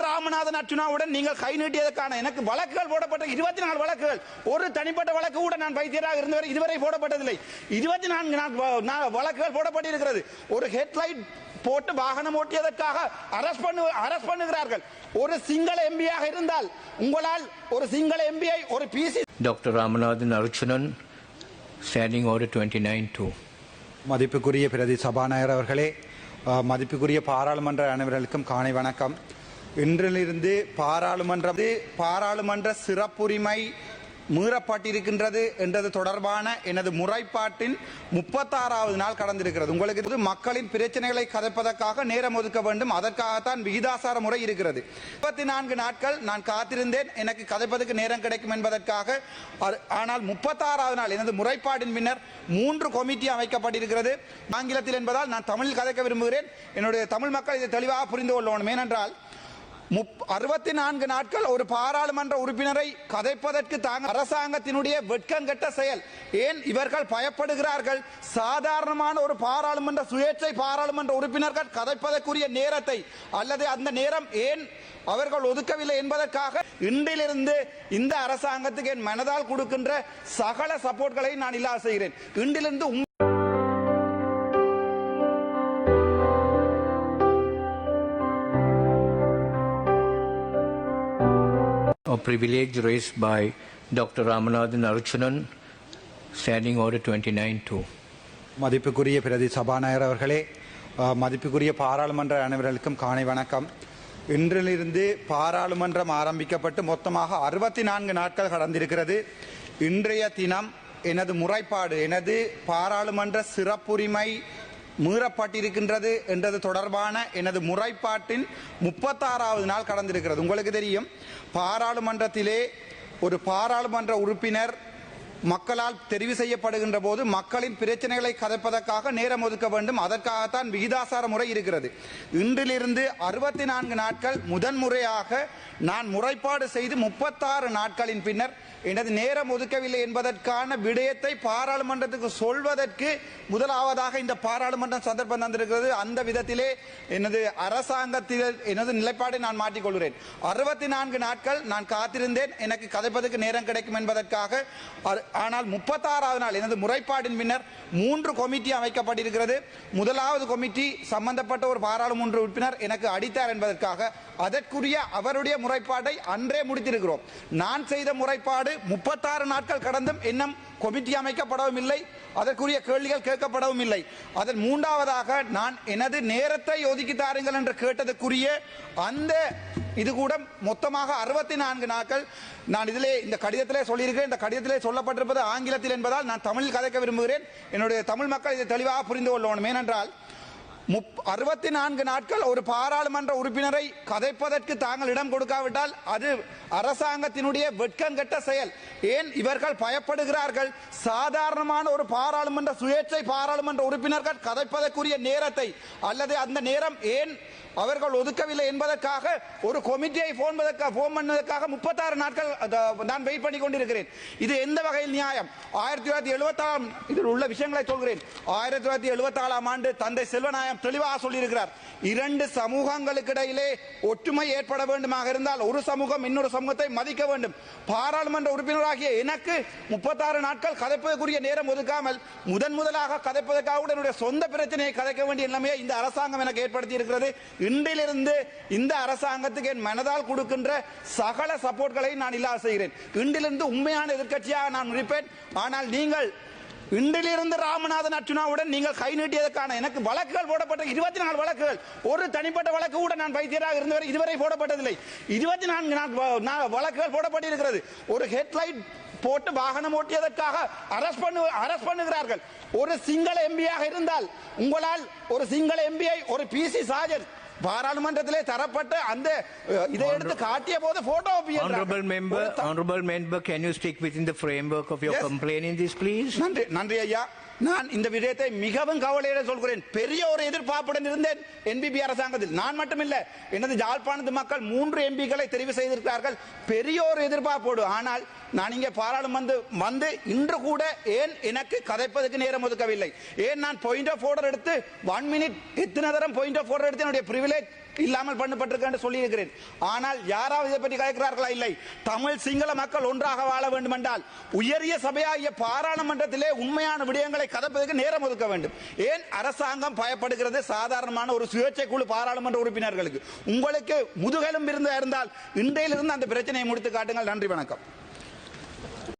ராமநாதன் அர்ச்சுனாவுடன் நீங்கள் கை நீட்டியதற்கான எனக்கு வழக்குகள் போடப்பட்ட 24 வழக்குகள், ஒரு தனிப்பட்ட வழக்கு கூட நான் வைத்தியராக இருந்தவரை இதுவரை போடப்பட்டதில்லை. 24 வழக்குகள் போடப்பட்டிருக்கிறது. ஒரு ஹெட்லைட் போட்டு வாகனம் ஓட்டியதற்காக அரஸ்ட் பண்ணுகிறார்கள். ஒரு சிங்கள எம்பியாக இருந்தால் உங்களால் ஒரு சிங்கள எம்பியை ஒரு பிசி doctor Ramanathan Arjunan standing order 29-2. மதிப்புக்குரிய பிரதி சபாநாயகர் அவர்களே, மதிப்புக்குரிய பாராளுமன்ற அனைவர்களுக்கும் காலை வணக்கம். இன்றிலிருந்து பாராளுமன்ற சிறப்புரிமை மீறப்பட்டிருக்கின்றது என்றது தொடர்பான எனது முறைப்பாட்டின் 36வது நாள் கடந்திருக்கிறது. உங்களுக்கு மக்களின் பிரச்சனைகளை கதைப்பதற்காக நேரம் ஒதுக்க வேண்டும். அதற்காகத்தான் விகிதாசார முறை இருக்கிறது. 24 நாட்கள் நான் காத்திருந்தேன் எனக்கு கதைப்பதற்கு நேரம் கிடைக்கும் என்பதற்காக. ஆனால் 36வது நாள் எனது முறைப்பாட்டின் பின்னர் 3 கமிட்டி அமைக்கப்பட்டிருக்கிறது. ஆங்கிலத்தில் என்பதால் நான் தமிழில் கதைக்க விரும்புகிறேன். என்னுடைய தமிழ் மக்கள் இதை தெளிவாக புரிந்து கொள்ளணும். ஏனென்றால் 64 நாட்கள் ஒரு பாராளுமன்ற உறுப்பினரை கதைப்பதற்கு அரசாங்கத்தினுடைய வெட்கங்கெட்ட செயல். ஏன் இவர்கள் பயப்படுகிறார்கள்? சாதாரணமான ஒரு பாராளுமன்ற சுயேட்சை பாராளுமன்ற உறுப்பினர்கள் கதைப்பதற்குரிய நேரத்தை அல்லது அந்த நேரம் ஏன் அவர்கள் ஒதுக்கவில்லை என்பதற்காக இன்றிலிருந்து இந்த அரசாங்கத்துக்கு என் மனதால் கொடுக்கின்ற சகல சப்போர்ட்களை நான் இல்லாத செய்கிறேன். இன்றிலிருந்து A privilege raised by Dr. Ramanathan Archunan, Standing Order 29-2. மதிப்புக்குரிய பிரதி சபாநாயகர் அவர்களே, மதிப்புக்குரிய பாராளுமன்ற அனைவர்களுக்கும் காலை வணக்கம். இன்றிலிருந்து பாராளுமன்றம் ஆரம்பிக்கப்பட்டு மொத்தமாக 64 நாட்கள் கடந்திருக்கிறது. இன்றைய தினம் எனது முறைப்பாடு, எனது பாராளுமன்ற சிறப்புரிமை மீறப்பட்டிருக்கின்றது என்றது தொடர்பான எனது முறைப்பாட்டின் 36வது நாள் கடந்திருக்கிறது. உங்களுக்கு தெரியும், பாராளுமன்றத்திலே ஒரு பாராளுமன்ற உறுப்பினர் மக்களால் தெரிவு செய்யப்படுகின்ற போது மக்களின் பிரச்சனைகளை கதைப்பதற்காக நேரம் ஒதுக்க வேண்டும். அதற்காகத்தான் விகிதாசார முறை இருக்கிறது. இன்றிலிருந்து 64 நாட்கள் முதன்முறையாக நான் முறைப்பாடு செய்து 36 நாட்களின் பின்னர் எனது நேரம் ஒதுக்கவில்லை என்பதற்கான விடயத்தை பாராளுமன்றத்துக்கு சொல்வதற்கு முதலாவதாக இந்த பாராளுமன்றம் சந்தர்ப்பம் தந்திருக்கிறது. அந்த விதத்திலே எனது அரசாங்கத்தில் எனது நிலைப்பாடை நான் மாற்றிக்கொள்கிறேன். 64 நாட்கள் நான் காத்திருந்தேன் எனக்கு கதைப்பதற்கு நேரம் கிடைக்கும் என்பதற்காக. ஆனால் 36வது நாள் எனது முறைப்பாட்டின் பின்னர் 3 கமிட்டி அமைக்கப்பட்டிருக்கிறது. முதலாவது கமிட்டி சம்பந்தப்பட்ட ஒரு பாராளுமன்ற உறுப்பினர் எனக்கு அடித்தார் என்பதற்காக அதற்குரிய அவருடைய முறைப்பாட்டை அன்றே முடித்திருக்கிறோம். நான் செய்த முறைப்பாடு 36 நாட்கள் கடந்தும் இன்னும் கமிட்டி அமைக்கப்படவும் இல்லை, அதற்குரிய கேள்விகள் கேட்கப்படவும் இல்லை. அதன் 3வதாக நான் எனது நேரத்தை ஒதுக்கி தாருங்கள் என்று கேட்டதற்குரிய அந்த இது கூட மொத்தமாக 64 நாட்கள். நான் இதிலே இந்த கடிதத்திலே சொல்லியிருக்கிறேன். இந்த கடிதத்திலே சொல்லப்பட்டிருப்பது ஆங்கிலத்தில் என்பதால் நான் தமிழில் கதைக்க விரும்புகிறேன். என்னுடைய தமிழ் மக்கள் இதை தெளிவாக புரிந்து கொள்ளணும். ஏனென்றால் 64 நாட்கள் ஒரு பாராளுமன்ற உறுப்பினரை கதைப்பதற்கு தாங்கள் இடம் கொடுக்காவிட்டால் அது அரசாங்கத்தினுடைய வெட்கங்கெட்ட செயல். ஏன் இவர்கள் பயப்படுகிறார்கள்? சாதாரணமான ஒரு பாராளுமன்ற சுயேட்சை பாராளுமன்ற உறுப்பினர்கள் கதைப்பதற்குரிய நேரத்தை அல்லது அந்த நேரம் ஏன் அவர்கள் ஒதுக்கவில்லை என்பதற்காக ஒரு கமிட்டியை போன் பண்ணதற்காக 36 நாட்கள் நான் வெயிட் பண்ணி கொண்டிருக்கிறேன். இது எந்த வகையில் நியாயம்? 1974 இதில் உள்ள விஷயங்களை சொல்கிறேன். 1974ஆம் ஆண்டு தந்தை செல்வநாயகம் தெளிவாக சொல்லியிருக்கிறார், 2 சமூகங்களுக்கு இடையிலே ஒற்றுமை ஏற்பட வேண்டுமாக இருந்தால் ஒரு சமூகம் இன்னொரு சமூகத்தை மதிக்க வேண்டும். பாராளுமன்ற உறுப்பினராகிய எனக்கு 36 நாட்கள் கதைப்பதற்குரிய நேரம் ஒதுக்காமல் முதலாக கதைப்பதற்காக என்னுடைய சொந்த பிரச்சனையை கதைக்க வேண்டிய நிலைமையை இந்த அரசாங்கம் எனக்கு ஏற்படுத்தி இருக்கிறது. இன்றிலிருந்து இந்த அரசாங்கத்துக்கு என் மனதால் கொடுக்கின்ற சகல சப்போர்ட்களை நான் இல்லாத செய்கிறேன். இன்றிலிருந்து உண்மையான எதிர்க்கட்சியாக நான் இருப்பேன். ஆனால் நீங்கள் இன்றிலிருந்து ராமநாதன் அர்ச்சுனாவுடன் நீங்கள் கை நீட்டியதற்கான எனக்கு வழக்குகள் போடப்பட்ட 24 வழக்குகள், ஒரு தனிப்பட்ட வழக்கு கூட நான் வைத்தியராக இருந்தவரை இதுவரை போடப்பட்டதில்லை. 24 வழக்குகள் போடப்பட்டிருக்கிறது. ஒரு ஹெட்லைட் போட்டு வாகனம் ஓட்டியதற்காக அரஸ்ட் பண்ணுகிறார்கள். ஒரு சிங்கள எம்பியாக இருந்தால் உங்களால் ஒரு சிங்கள எம்பியை ஒரு பிசி சாஜர் பாராளுமன்றத்திலே தரப்பட்ட அந்த இதை எடுத்து காட்டிய போது photo Honorable member, can you stick within the framework of your complaint in this, please? நன்றி ஐயா. நான் இந்த விடயத்தை மிகவும் கவலையோடு சொல்கிறேன். பெரிய ஒரு எதிர்பார்ப்புடன் இருந்தேன் என்பிபி அரசாங்கத்தில். நான் மட்டுமில்லை, எனது யாழ்ப்பாணத்து மக்கள் 3 எம்பிக்களை தெரிவு செய்திருக்கிறார்கள். பெரிய ஒரு எதிர்பார்ப்போடு. ஆனால் நான் இங்கே பாராளுமன்றம் வந்து இன்று கூட ஏன் எனக்கு கதைப்பதற்கு நேரம் ஒதுக்கவில்லை? ஏன் நான் பாயிண்ட் ஆஃப் ஆர்டர் எடுத்து 1 மினிட் எத்தனை தரம் பாயிண்ட் ஆஃப் ஆர்டர் எடுத்து என்னுடைய பிரிவிலேஜ் இல்லாமல் பண்ணப்பட்டிருக்க சொல்லி இருக்கிறேன். ஆனால் யாராவது இதை பற்றி கேட்கிறார்களா? இல்லை. தமிழ் சிங்கள மக்கள் ஒன்றாக வாழ வேண்டும் என்றால் உயரிய சபையாகிய பாராளுமன்றத்திலே உண்மையான விடயங்களை கதப்பதற்கு நேரம் ஒதுக்க வேண்டும். ஏன் அரசாங்கம் பயப்படுகிறது சாதாரணமான ஒரு சுயேட்சை குழு பாராளுமன்ற உறுப்பினர்களுக்கு? உங்களுக்கு முதுகெலும் இருந்தால் இன்றையிலிருந்து அந்த பிரச்சனையை முடித்து காட்டுங்கள். நன்றி, வணக்கம்.